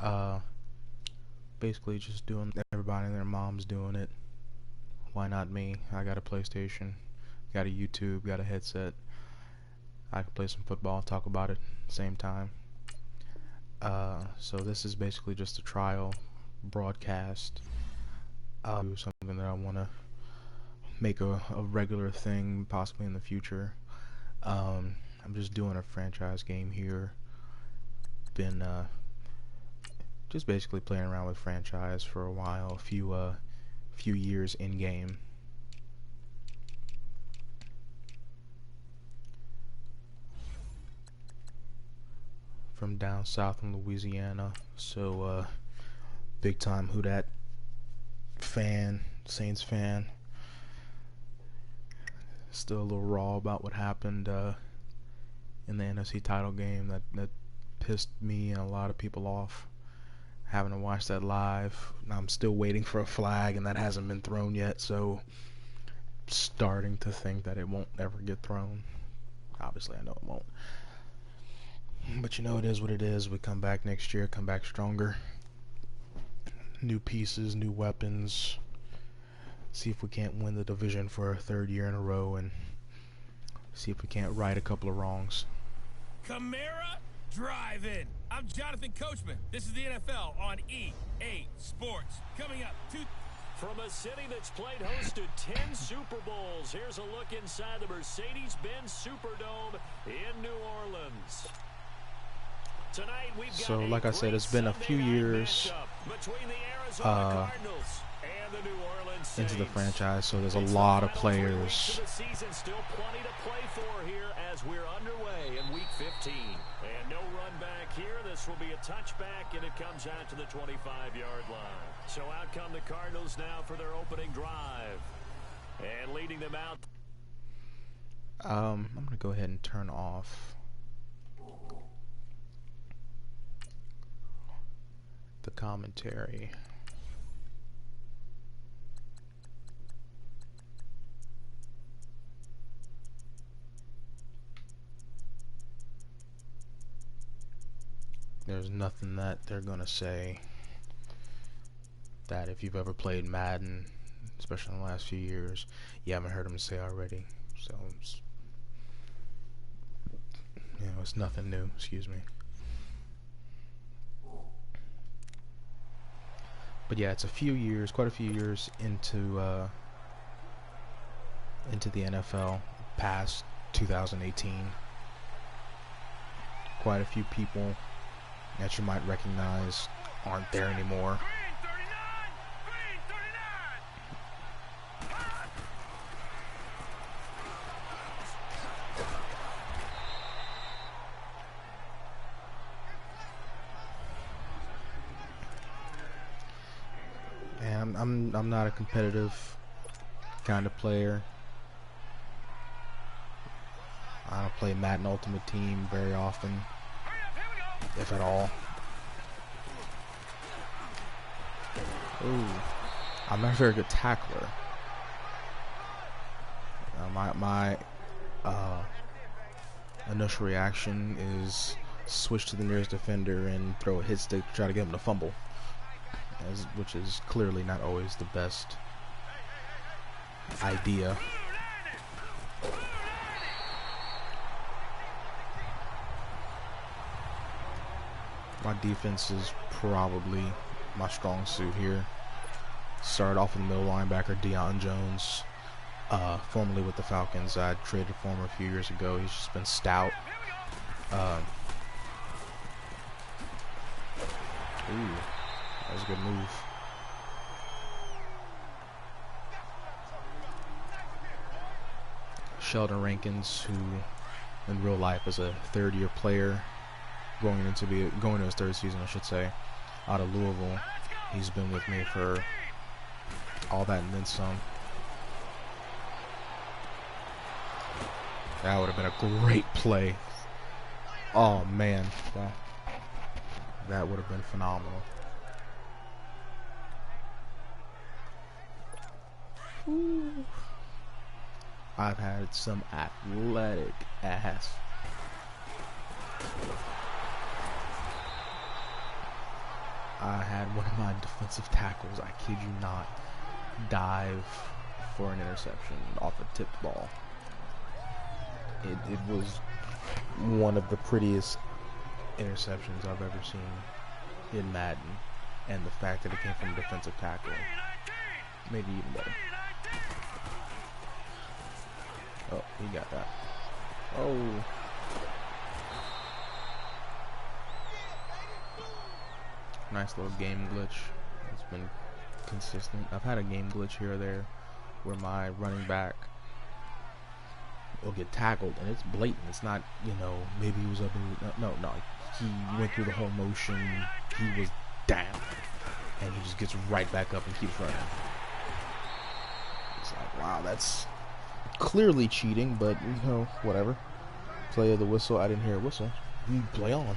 Uh, Basically just doing everybody and their mom's doing it. Why not me? I got a PlayStation, got a YouTube, got a headset. I can play some football, talk about it at the same time. So this is basically just a trial broadcast. Something that I want to make a regular thing, possibly in the future. I'm just doing a franchise game here. Been just basically playing around with franchise for a while, a few years in game. From down south in Louisiana, so big time Who Dat fan, Saints fan. Still a little raw about what happened in the NFC title game. That pissed me and a lot of people off. Having to watch that live. I'm still waiting for a flag, and that hasn't been thrown yet. So, starting to think that it won't ever get thrown. Obviously, I know it won't. But you know, it is what it is. We come back next year, come back stronger. New pieces, new weapons. See if we can't win the division for a third year in a row, and see if we can't right a couple of wrongs. Camara Drive-In. I'm Jonathan Coachman. This is the NFL on EA Sports. Coming up, from a city that's played host to 10 Super Bowls, here's a look inside the Mercedes-Benz Superdome in New Orleans. Tonight we've got so, like I said, it's been a few years into the franchise, so there's a lot of players. The season, still plenty to play for here as we're underway in Week 15. And no run back here. This will be a touchback, and it comes out to the 25-yard line. So out come the Cardinals now for their opening drive. And leading them out. I'm going to go ahead and turn off the commentary. There's nothing that they're gonna say that if you've ever played Madden, especially in the last few years, you haven't heard them say already. So it's nothing new. Excuse me. But yeah, it's quite a few years into the NFL, past 2018. Quite a few people that you might recognize aren't there anymore. And I'm not a competitive kind of player. I don't play Madden Ultimate Team very often, if at all. Ooh, I'm not a very good tackler. My initial reaction is switch to the nearest defender and throw a hit stick to try to get him to fumble, which is clearly not always the best idea. My defense is probably my strong suit here. Started off with middle linebacker Deion Jones, formerly with the Falcons. I traded for him a few years ago. He's just been stout. Ooh, that was a good move. Sheldon Rankins, who in real life is a third-year player, going into his third season, I should say, out of Louisville. He's been with me for all that and then some. That would have been a great play. Oh man, that would have been phenomenal. Ooh. I've had some athletic ass. I had one of my defensive tackles, I kid you not, dive for an interception off a tipped ball. It was one of the prettiest interceptions I've ever seen in Madden, and the fact that it came from a defensive tackle made it even better. Oh, he got that. Oh. Nice little game glitch. It's been consistent. I've had a game glitch here or there where my running back will get tackled, and it's blatant. It's not, you know, maybe he was up in, no, he went through the whole motion, he was down, and he just gets right back up and keeps running. It's like, wow, that's clearly cheating, but, you know, whatever. Play of the whistle. I didn't hear a whistle. Play on.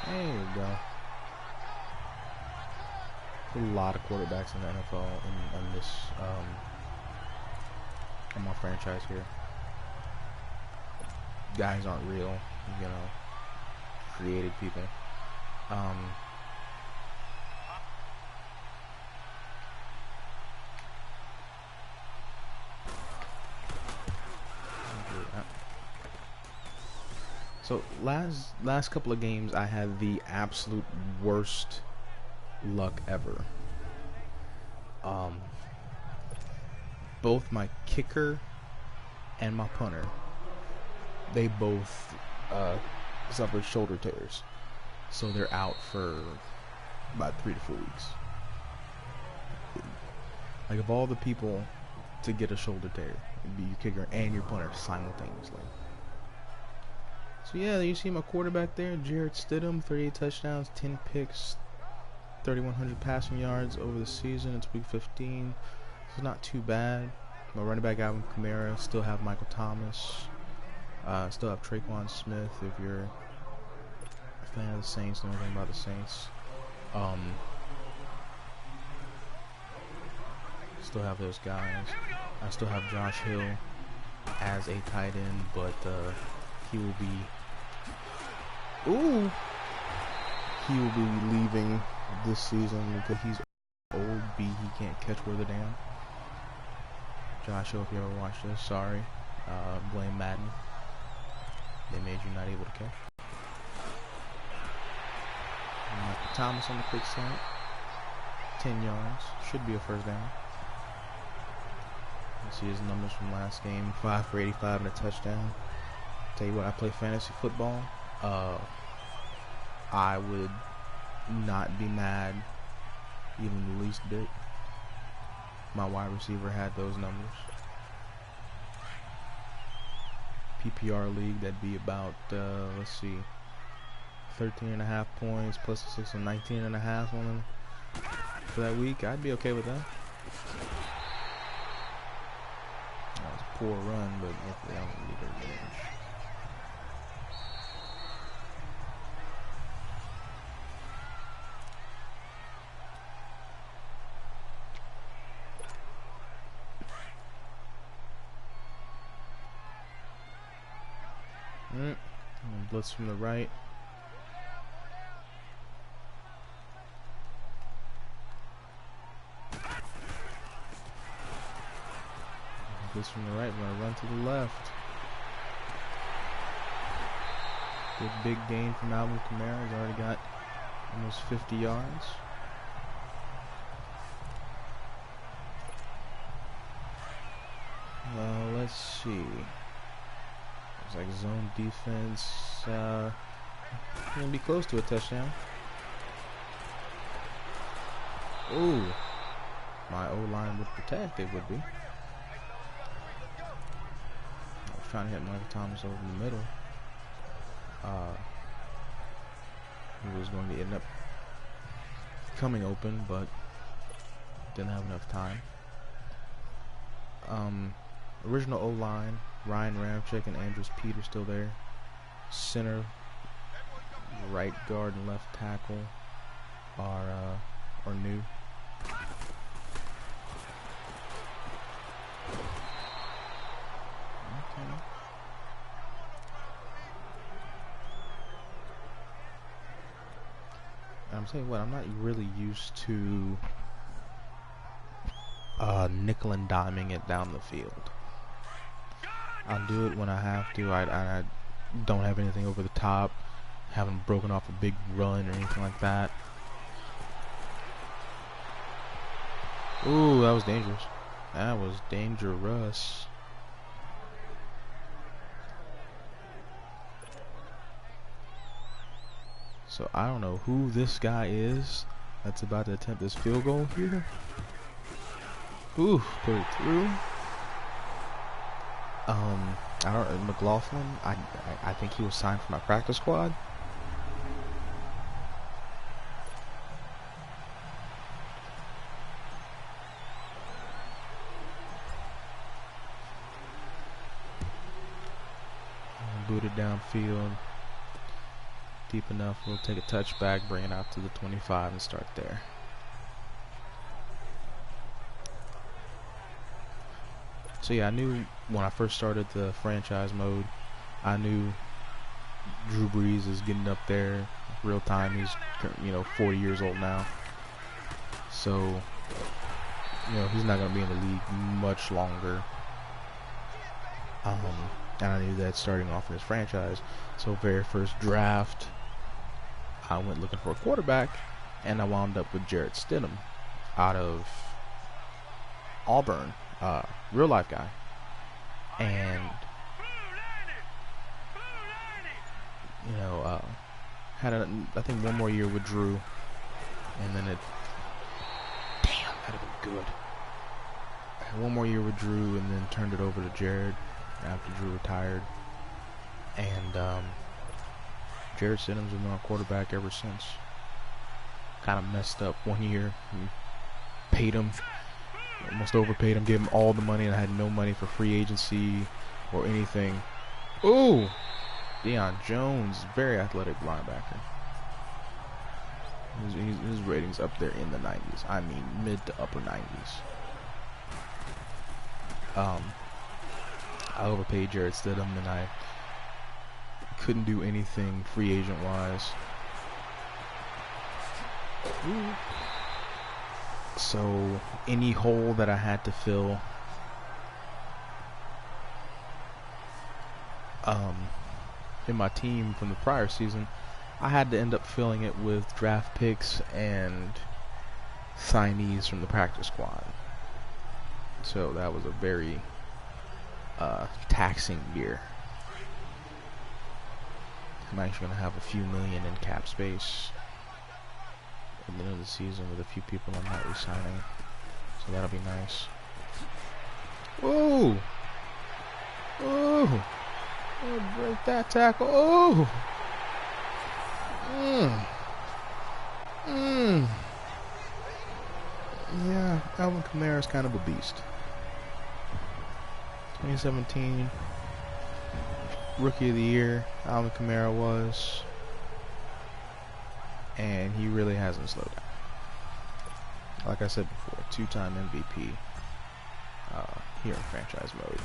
There you go. A lot of quarterbacks in the NFL in this in my franchise here. Guys aren't real, you know, created people. So last couple of games, I had the absolute worst luck ever. Both my kicker and my punter, they both suffered shoulder tears, so they're out for about 3 to 4 weeks. Like, of all the people to get a shoulder tear, it'd be your kicker and your punter simultaneously. So yeah, you see my quarterback there, Jarrett Stidham, 38 touchdowns, 10 picks, 3,100 passing yards over the season. It's week 15. It's not too bad. My running back, Alvin Kamara, still have Michael Thomas, still have Traquan Smith. If you're a fan of the Saints, know anything about the Saints, still have those guys. I still have Josh Hill as a tight end, but he will be leaving this season because he's old. He can't catch worth a damn. Josh Hill, if you ever watched this, sorry. Blame Madden. They made you not able to catch. Michael Thomas on the quick slant. 10 yards. Should be a first down. You see his numbers from last game. 5 for 85 and a touchdown. Tell you what, I play fantasy football. I would not be mad even the least bit. My wide receiver had those numbers. PPR league, that'd be about, let's see, 13.5 points plus a 6 and 19.5 on for that week. I'd be okay with that. That was a poor run, but hopefully I don't need a range. Blitz from the right. Blitz from the right. We're gonna run to the left. Good big gain from Alvin Kamara. He's already got almost 50 yards. Let's see. It's like zone defense. Gonna be close to a touchdown. Ooh, my O-line would protect. It would be. I was trying to hit Michael Thomas over the middle. He was going to end up coming open, but didn't have enough time. Original O-line, Ryan Ramczyk and Andrews Pete are still there. Center, right guard, and left tackle are new. saying what, I'm not really used to nickel and diming it down the field. I'll do it when I have to. I don't have anything over the top, haven't broken off a big run or anything like that. Ooh, that was dangerous. That was dangerous. So I don't know who this guy is that's about to attempt this field goal here. Ooh, put it through. I don't. McLaughlin. I think he was signed for my practice squad. Booted downfield. Deep enough. We'll take a touchback, bring it out to the 25, and start there. So yeah, I knew when I first started the franchise mode, I knew Drew Brees is getting up there real time. He's 40 years old now, so he's not gonna be in the league much longer. And I knew that starting off in his franchise. So very first draft, I went looking for a quarterback, and I wound up with Jarrett Stidham out of Auburn. Real life guy, and had I think one more year with Drew, and then damn, that'd have been good. I had one more year with Drew, and then turned it over to Jared after Drew retired, and Jarrett Stidham's been my quarterback ever since. Kind of messed up one year, paid him. Almost overpaid him, gave him all the money, and I had no money for free agency or anything. Ooh! Deion Jones, very athletic linebacker. His rating's up there in the 90s. I mean, mid to upper 90s. I overpaid Jarrett Stidham, and I couldn't do anything free agent-wise. Ooh. So any hole that I had to fill, in my team from the prior season, I had to end up filling it with draft picks and signees from the practice squad. So that was a very taxing year. I'm actually going to have a few million in cap space at the end of the season with a few people I'm not re-signing, so that'll be nice. Ooh! Ooh! Oh, break that tackle! Ooh! Yeah, Alvin Kamara's kind of a beast. 2017 Rookie of the Year, Alvin Kamara was. And he really hasn't slowed down. Like I said before, two-time MVP here in franchise mode.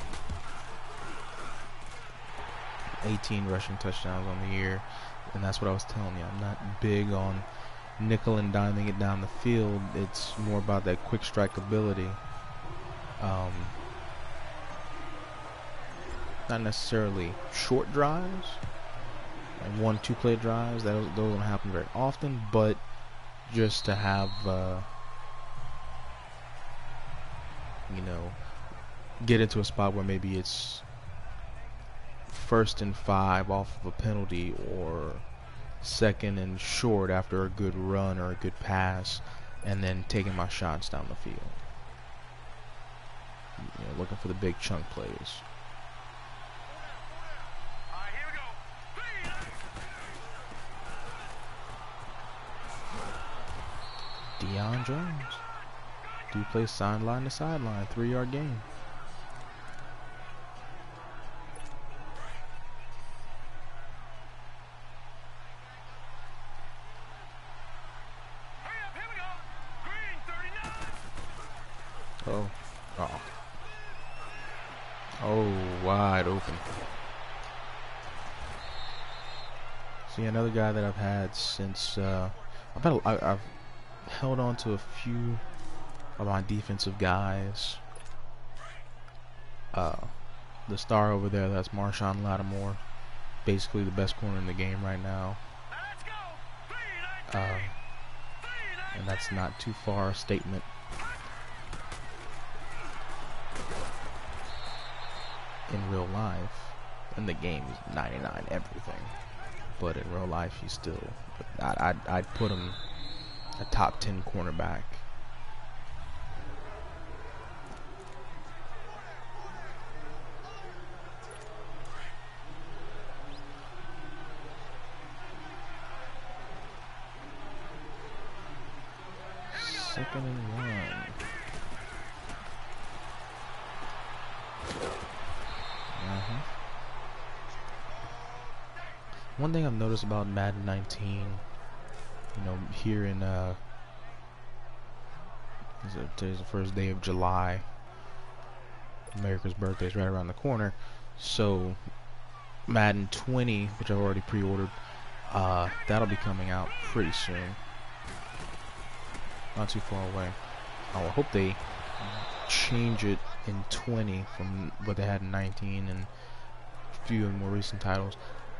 18 rushing touchdowns on the year, and that's what I was telling you. I'm not big on nickel and diming it down the field. It's more about that quick strike ability. Not necessarily short drives, like 1-2 play drives. Those don't happen very often, but just to have get into a spot where maybe it's 1st and 5 off of a penalty, or 2nd and short after a good run or a good pass, and then taking my shots down the field. Looking for the big chunk plays. Deion Jones. Do play sideline to sideline, 3-yard game. Oh, wide open. See, another guy that I've had since I've held on to a few of my defensive guys. The star over there, that's Marshawn Lattimore, basically the best corner in the game right now. And that's not too far a statement. In real life, in the game, he's 99 everything, but in real life, he's still. I'd put him a top 10 cornerback. Second and 1. One thing I've noticed about Madden 19, you know, here in today's the first day of July. America's birthday is right around the corner, so Madden 20, which I've already pre-ordered, that'll be coming out pretty soon. Not too far away. I hope they change it in 20 from what they had in 19 and a few of the more recent titles.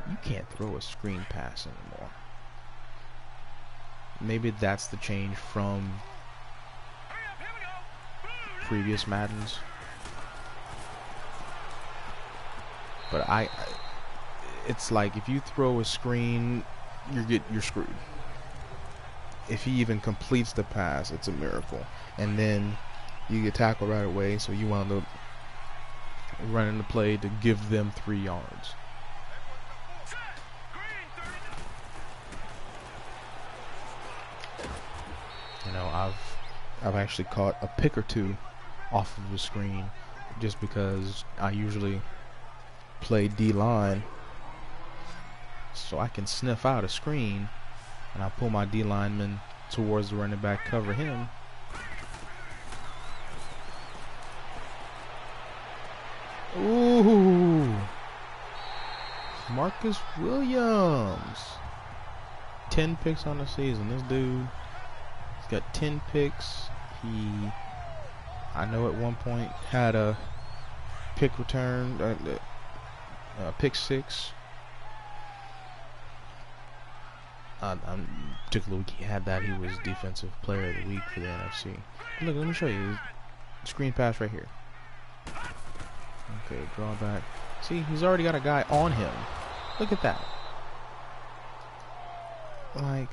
You can't throw a screen pass anymore. Maybe that's the change from previous Maddens. But it's like if you throw a screen, you're screwed. If he even completes the pass, it's a miracle. And then you get tackled right away, so you wound up running the play to give them 3 yards. You know, I've actually caught a pick or two off of the screen just because I usually play D-line, so I can sniff out a screen and I pull my D lineman towards the running back, cover him. Ooh, Marcus Williams, 10 picks on the season. This dude, he's got 10 picks. I know at one point had a pick return, pick 6. Particular week he had that, he was defensive player of the week for the NFC. Look, let me show you. Screen pass right here. Okay, draw back. See, he's already got a guy on him. Look at that. Like,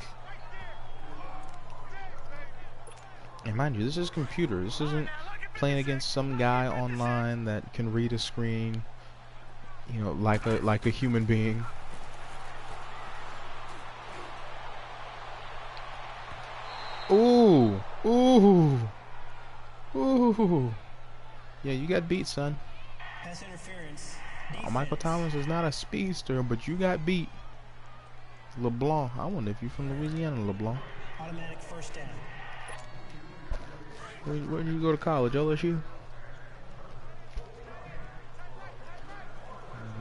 and mind you, this is computer. This isn't playing against some guy online that can read a screen, you know, like a human being. Ooh, ooh, ooh. Yeah, you got beat, son. Pass interference. Michael Thomas is not a speedster, but you got beat. LeBlanc. I wonder if you're from Louisiana, LeBlanc. Automatic first down. Where did you go to college? LSU?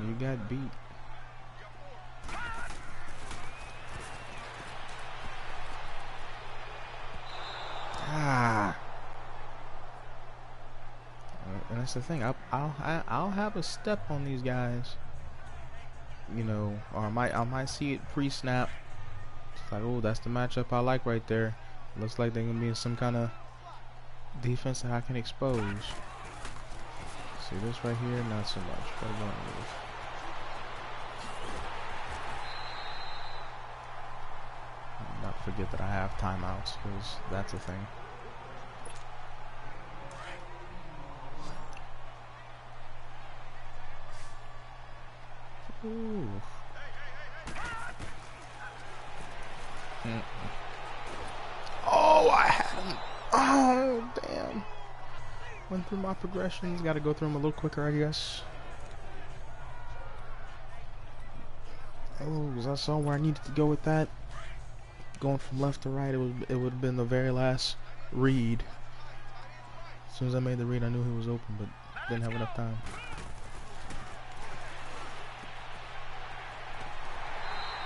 You got beat. And that's the thing. I'll have a step on these guys, you know, or I might see it pre-snap. It's like, oh, that's the matchup I like right there. Looks like they're gonna be in some kind of defense that I can expose. See this right here? Not so much. Gotta go and move. Not forget that I have timeouts, because that's a thing. Ooh. Oh, I had him. Oh, damn. Went through my progressions. Got to go through them a little quicker, I guess. Oh, because I saw where I needed to go with that. Going from left to right, it would have been the very last read. As soon as I made the read, I knew he was open, but didn't have enough time.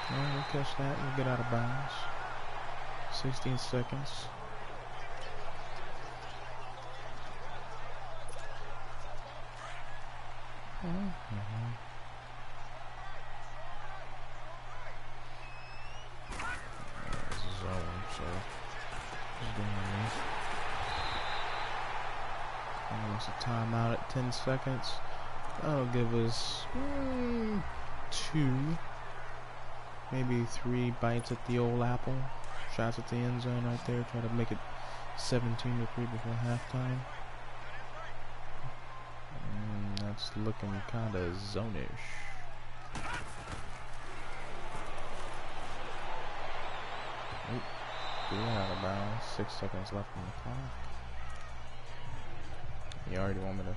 We'll catch that. We'll get out of bounds. 16 seconds. This is zone, so just doing this. Almost a timeout at 10 seconds. That'll give us 2, maybe 3 bites at the old apple. Shots at the end zone right there. Try to make it 17-3 before halftime. That's looking kind of zone-ish. Oop, we're out of bounds. 6 seconds left on the clock. You already want me to...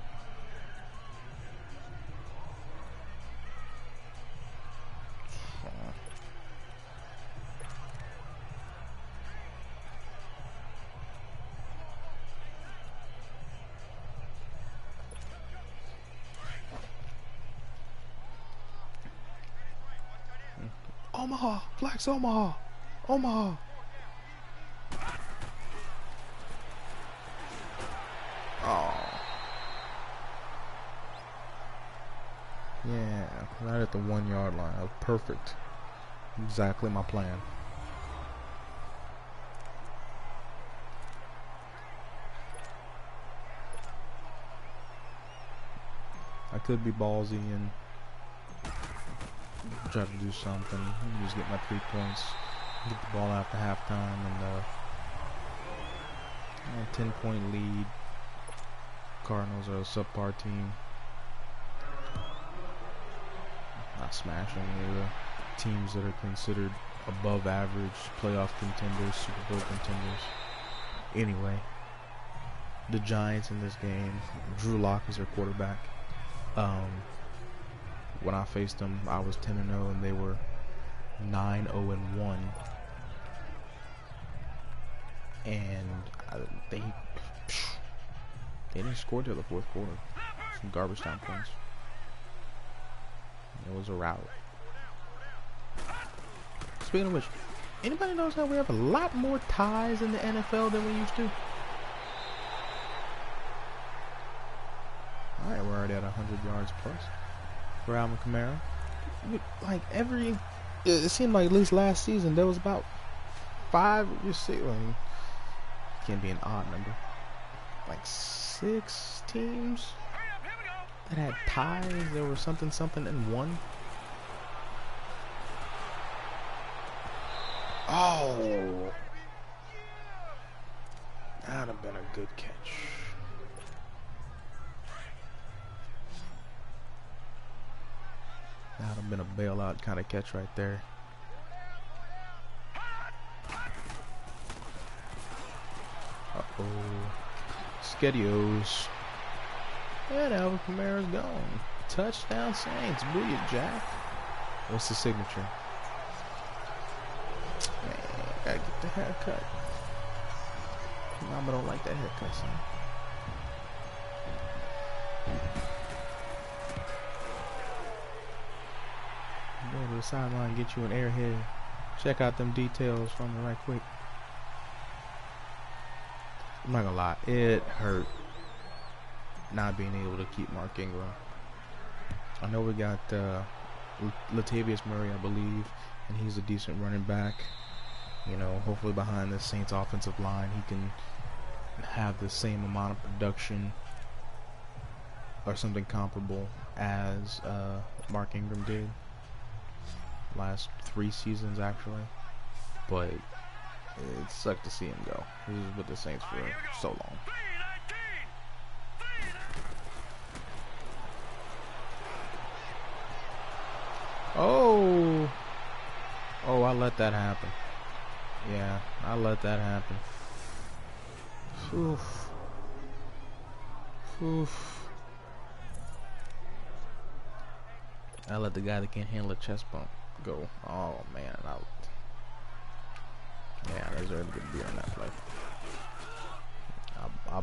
Omaha! Flex Omaha! Omaha! Oh. Yeah, right at the 1 yard line. That was perfect. Exactly my plan. I could be ballsy and try to do something. Just get my 3 points, get the ball after halftime, and 10-point lead. Cardinals are a subpar team. Not smashing the teams that are considered above average, playoff contenders, Super Bowl contenders. Anyway, the Giants in this game, Drew Lock is their quarterback. When I faced them, I was 10-0 and they were 9-0-1. And they didn't score till the 4th quarter. Some garbage time points. It was a rout. Speaking of which, anybody knows how we have a lot more ties in the NFL than we used to? Alright, we're already at 100 yards plus for Alvin Kamara. Like it seemed like at least last season there was about 5, you see, well, it can't be an odd number, like 6 teams that had ties. There was something and 1. Oh, that'd have been a good catch. That would have been a bailout kind of catch right there. Uh-oh. Skedios. And Alvin Kamara's gone. Touchdown Saints. Booyah, Jack. What's the signature? Man, gotta get the haircut. Mama don't like that haircut, son. Go to the sideline, get you an airhead. Check out them details from me right quick. I'm not gonna lie, it hurt not being able to keep Mark Ingram. I know we got Latavius Murray, I believe, and he's a decent running back. You know, hopefully behind the Saints offensive line he can have the same amount of production or something comparable as Mark Ingram did last 3 seasons actually. But it sucked to see him go. He was with the Saints for so long. Oh, I let that happen. Yeah, I let that happen. Oof. I let the guy that can't handle a chest bump go. Oh man, yeah, I deserve a good beer on that play. I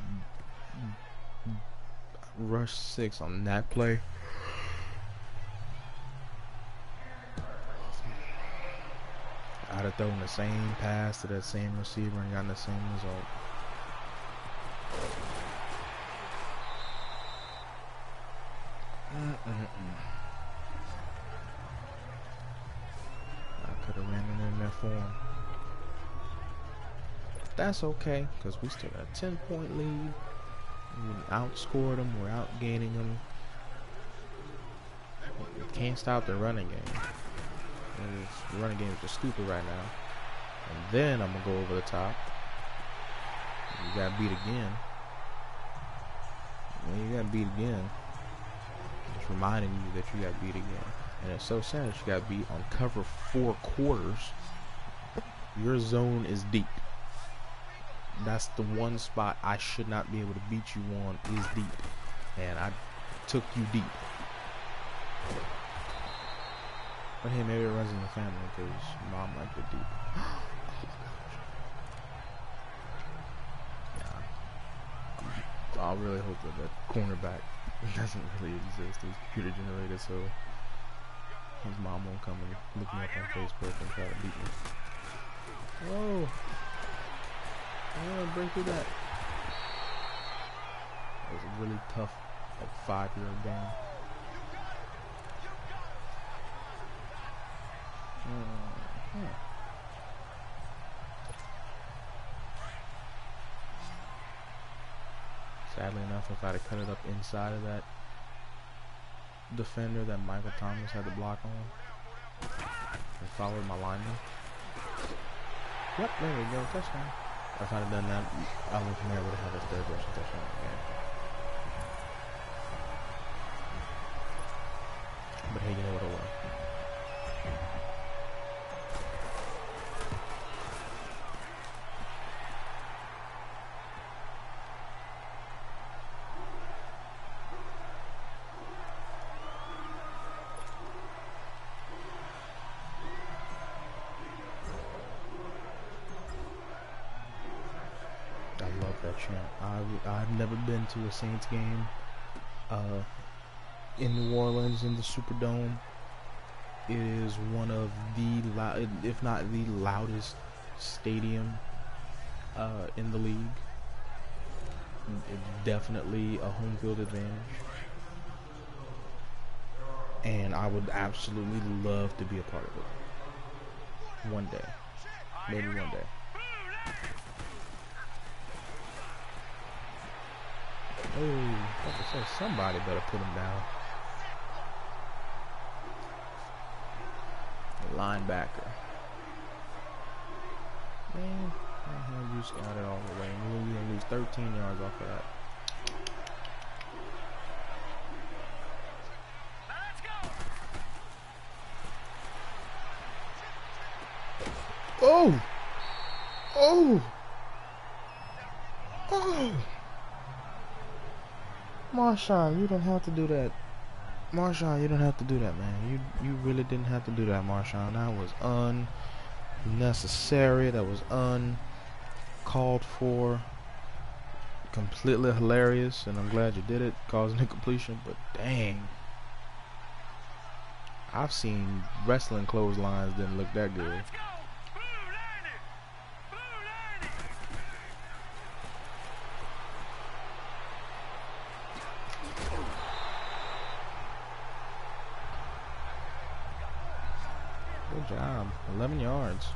rushed 6 on that play. I'd have throwing the same pass to that same receiver and gotten the same result. I could have ran it in there for him. That's okay, because we still got a 10-point lead. We outscored them, we're outgaining them. We can't stop the running game. The running game is just stupid right now. And then I'm going to go over the top. You got beat again. When you got beat again, just reminding you that you got beat again. And it's so sad that you got beat on cover 4 quarters. Your zone is deep. That's the one spot I should not be able to beat you on, is deep. And I took you deep. But hey, maybe it runs in the family because mom liked it deep. Oh my gosh. Yeah. I really hope that that cornerback doesn't really exist. It's computer generated, so his mom won't come and look me up on Facebook and try to beat me. Whoa. I'm gonna break through that. It was a really tough, like, 5-year-old game. Sadly enough, if I'd have cut it up inside of that defender that Michael Thomas had to block on and followed my lineman. Yep, there we go, touchdown. If I'd have done that, I would have never had a third rushing touchdown again. But hey, you know what it was. I've never been to a Saints game in New Orleans in the Superdome. It is one of the if not the loudest stadium in the league. It's definitely a home field advantage, and I would absolutely love to be a part of it one day, maybe one day. Oh, I have to say, somebody better put him down. The linebacker. Man, you scouted all the way. You're going to lose 13 yards off of that. Oh! Oh! Oh! Marshawn, you don't have to do that. Marshawn, you don't have to do that, man. You really didn't have to do that, Marshawn. That was unnecessary. That was uncalled for. Completely hilarious, and I'm glad you did it, causing incompletion. But dang, I've seen wrestling clotheslines didn't look that good. Good job. 11 yards.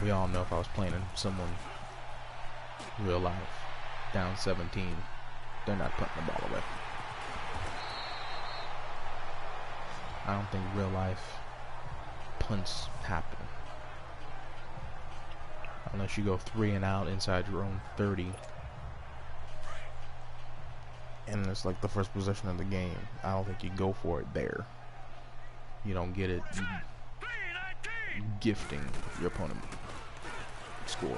We all know if I was playing in someone real life, down 17, they're not putting the ball away. I don't think real life punts happen. Unless you go 3 and out inside your own 30. And it's like the first possession of the game. I don't think you go for it there. You don't get it gifting your opponent score.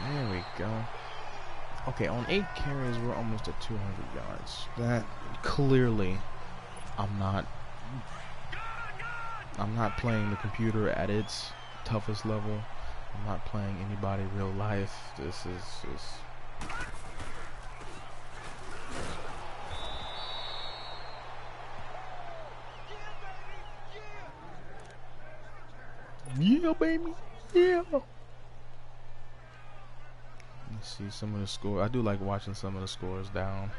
There we go. Okay, on 8 carries, we're almost at 200 yards. That clearly, I'm not playing the computer at its toughest level. I'm not playing anybody real life. This is just... Yeah, baby. Yeah. Let's see some of the score. I do like watching some of the scores down,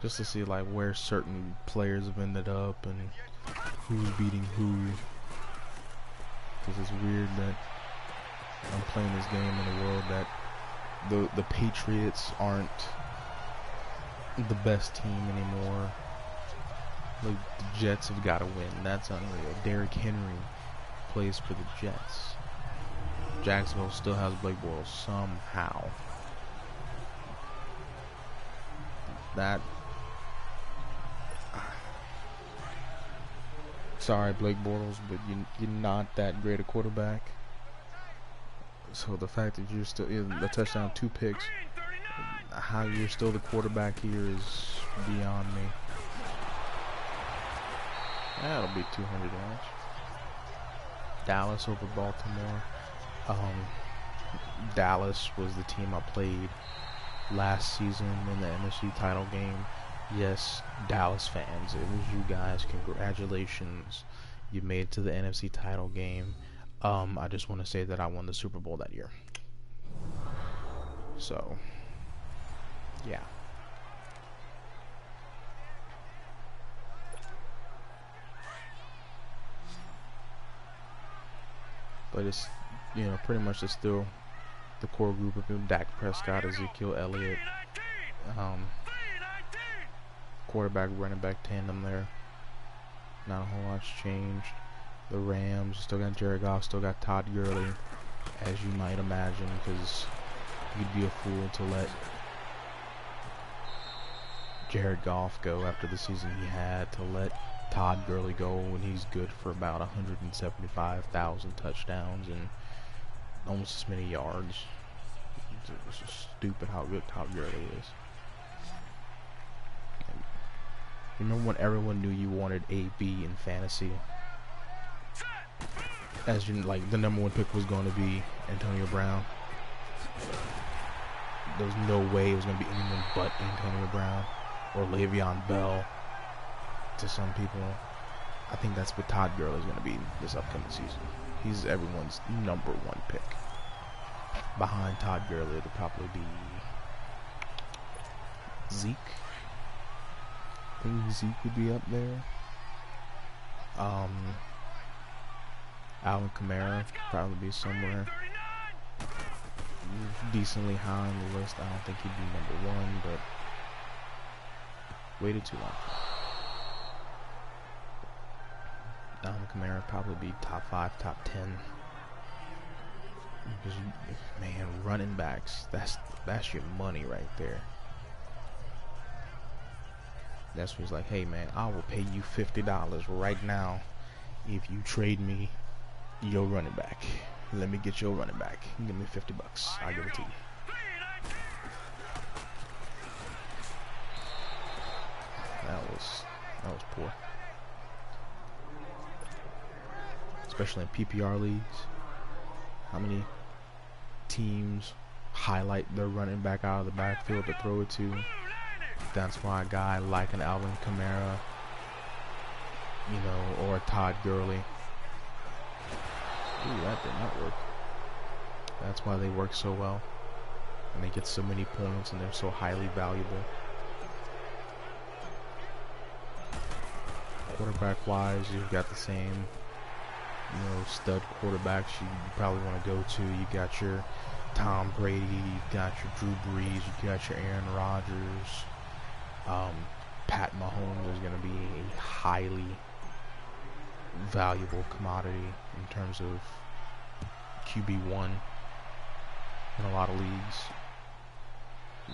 just to see like where certain players have ended up and who's beating who. Because it's weird that I'm playing this game in a world that the Patriots aren't the best team anymore. Like, the Jets have got to win. That's unreal. Derrick Henry plays for the Jets. Jacksonville still has Blake Bortles somehow. That. Sorry, Blake Bortles, but you're not that great a quarterback. So the fact that you're still in the touchdown, 2 picks, how you're still the quarterback here is beyond me. That'll be 200 yards. Dallas over Baltimore. Dallas was the team I played last season in the NFC title game. Yes, Dallas fans, it was you guys. Congratulations. You made it to the NFC title game. I just want to say that I won the Super Bowl that year. So, yeah. But it's, pretty much it's still the core group of them: Dak Prescott, Ezekiel Elliott, quarterback, running back tandem there. Not a whole lot's changed. The Rams still got Jared Goff, still got Todd Gurley, as you might imagine, because you'd be a fool to let Jared Goff go after the season he had, to let Todd Gurley go when he's good for about 175,000 touchdowns and almost as many yards. It's just stupid how good Todd Gurley is. Remember when everyone knew you wanted AB in fantasy? As you like, the #1 pick was going to be Antonio Brown. There was no way it was going to be anyone but Antonio Brown or Le'Veon Bell. To some people, I think that's what Todd Gurley is going to be this upcoming season. He's everyone's #1 pick. Behind Todd Gurley, it'll probably be Zeke. I think Zeke would be up there. Alvin Kamara probably be somewhere decently high on the list. I don't think he'd be #1, but waited too long. Alvin Kamara probably be top 5, top 10. Because, man, running backs, that's your money right there. That's when he's like, hey man, I will pay you $50 right now if you trade me your running back. Let me get your running back. Give me $50. I'll give it to you. That was poor. Especially in PPR leagues. How many teams highlight their running back out of the backfield to throw it to? That's why a guy like an Alvin Kamara, or a Todd Gurley. Ooh, that did not work. That's why they work so well. And they get so many points and they're so highly valuable. Quarterback-wise, you've got the same, stud quarterbacks you probably want to go to. You got your Tom Brady, you got your Drew Brees, you got your Aaron Rodgers. Pat Mahomes is going to be a highly valuable commodity in terms of QB1 in a lot of leagues.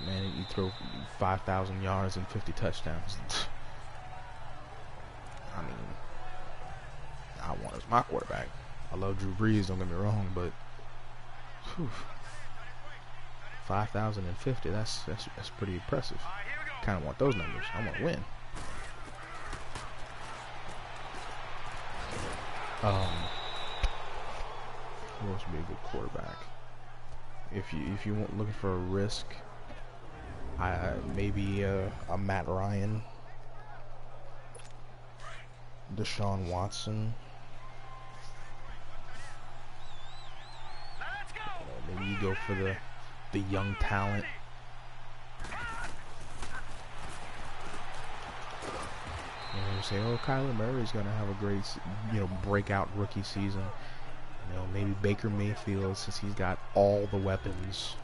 Man, you throw 5,000 yards and 50 touchdowns. I mean, I want as my quarterback. I love Drew Brees, don't get me wrong, but 5,050, that's pretty impressive. Kind of want those numbers. I want to win. Who else would be a good quarterback? If you want looking for a risk, maybe a Matt Ryan, Deshaun Watson. go for the young talent. You know, say, oh, Kyler Murray's gonna have a great, breakout rookie season. You know, maybe Baker Mayfield, since he's got all the weapons.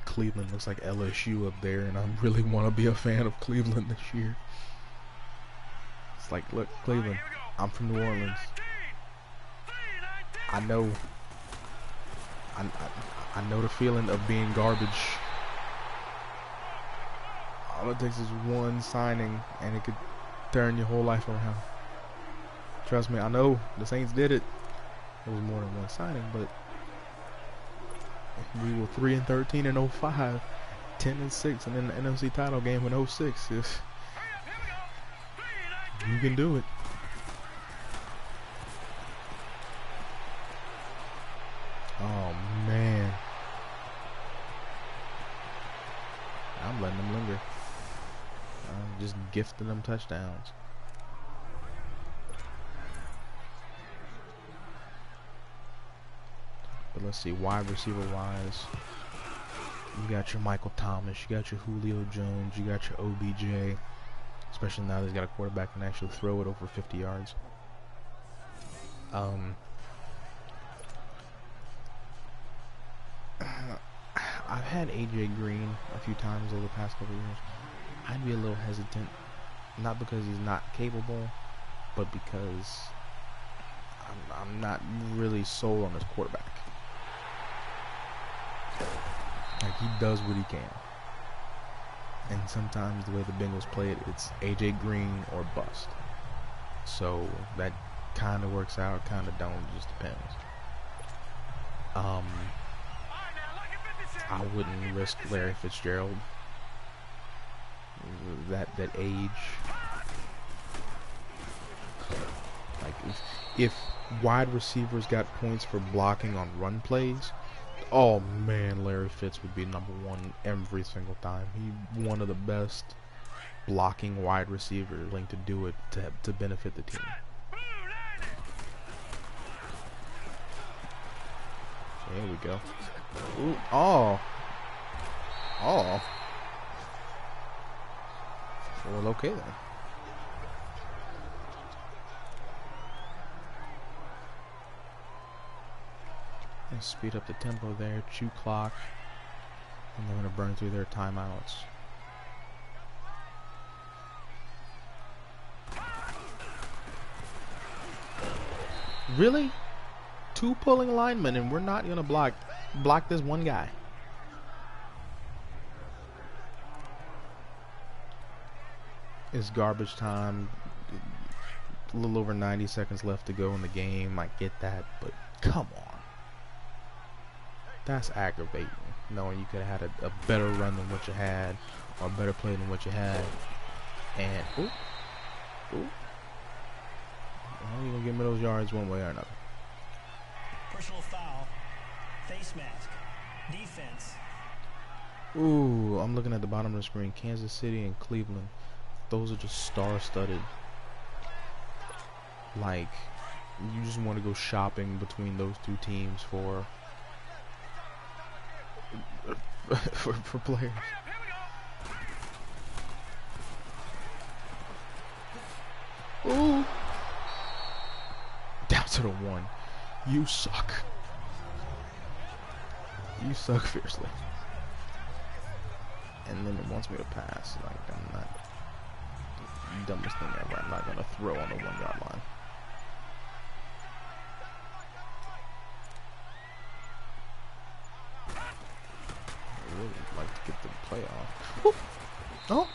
Cleveland looks like LSU up there, and I really want to be a fan of Cleveland this year. It's like, look, Cleveland, I'm from New Orleans. I know the feeling of being garbage. All it takes is one signing, and it could turn your whole life around. Trust me, I know the Saints did it. It was more than one signing, but we were 3-13 in 05, 10-6, and then the NFC title game in 06. If you can do it. Oh man, I'm letting them linger. I'm just gifting them touchdowns. But let's see, wide receiver wise, you got your Michael Thomas, you got your Julio Jones, you got your OBJ, especially now that he's got a quarterback that can actually throw it over 50 yards. I've had AJ Green a few times over the past couple of years. I'd be a little hesitant, not because he's not capable, but because I'm not really sold on his quarterback. Like, he does what he can, and sometimes the way the Bengals play it, it's AJ Green or bust. So that kind of works out, kind of don't. It just depends. I wouldn't risk Larry Fitzgerald. That age. Like, if wide receivers got points for blocking on run plays, oh man, Larry Fitz would be #1 every single time. He's one of the best blocking wide receivers willing to do it to benefit the team. There we go. Ooh, oh. Well, okay then. Let's speed up the tempo there, chew clock, and they're going to burn through their timeouts. Really? 2 pulling linemen, and we're not going to block this one guy. It's garbage time. A little over 90 seconds left to go in the game. I get that, but come on. That's aggravating, knowing you could have had a better run than what you had, or a better play than what you had. And, ooh. Well, you're going to give me those yards one way or another. Personal foul. Face mask. Defense. Ooh, I'm looking at the bottom of the screen. Kansas City and Cleveland. Those are just star-studded. Like, you just want to go shopping between those two teams for players. Ooh. Down to the 1. You suck. You suck fiercely. And then it wants me to pass. Like, I'm not. Dumbest thing ever. I'm not gonna throw on the 1-yard line. I really would like to get the play off. Whoop. Oh,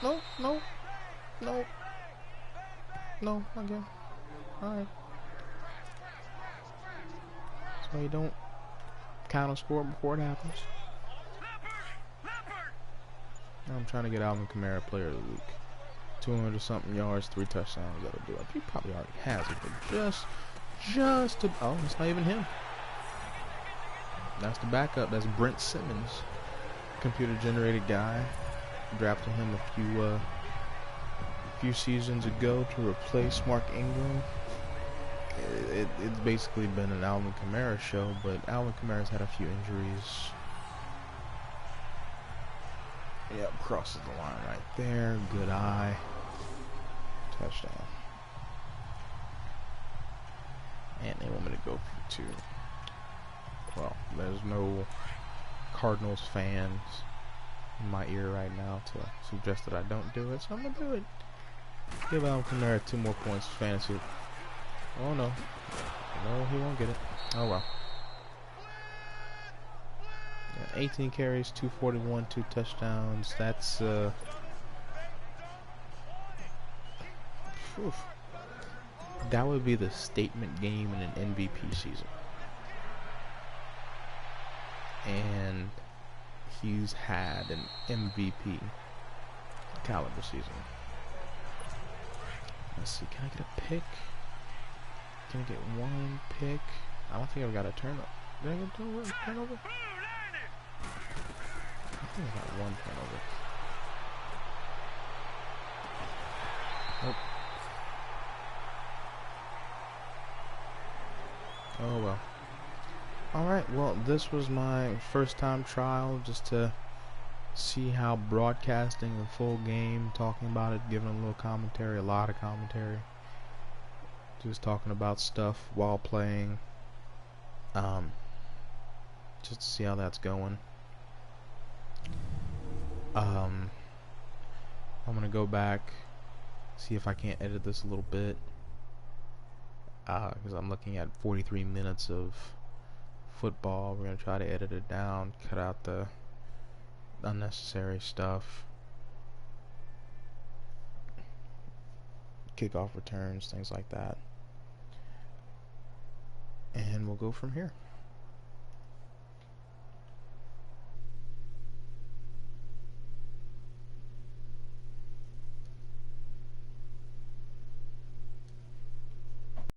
no, again. Alright. So you don't count a score before it happens. Now I'm trying to get Alvin Kamara player of the week. 200-something yards, 3 touchdowns. That'll do it. He probably already has it, but just to. Oh, it's not even him. That's the backup. That's Brent Simmons, computer-generated guy. Drafted him a few seasons ago to replace Mark Ingram. It's basically been an Alvin Kamara show, but Alvin Kamara's had a few injuries. Yep, crosses the line right there. Good eye. Touchdown. And they want me to go for 2. Well, there's no Cardinals fans in my ear right now to suggest that I don't do it, so I'm gonna do it. Give Alvin Kamara 2 more points fantasy. Oh no. No, he won't get it. Oh well. Yeah, 18 carries, 241, 2 touchdowns. That's whew. That would be the statement game in an MVP season. And he's had an MVP caliber season. Let's see, can I get a pick? Can I get 1 pick? I don't think I've got a turnover. Did I get a turnover? I think I got 1 turnover. Nope. Oh well. Alright, well, this was my first time trial just to see how broadcasting a full game, talking about it, giving a little commentary, a lot of commentary. Just talking about stuff while playing. Just to see how that's going. I'm gonna go back, see if I can't edit this a little bit. Because I'm looking at 43 minutes of football. We're gonna try to edit it down, cut out the unnecessary stuff, kickoff returns, things like that, and we'll go from here.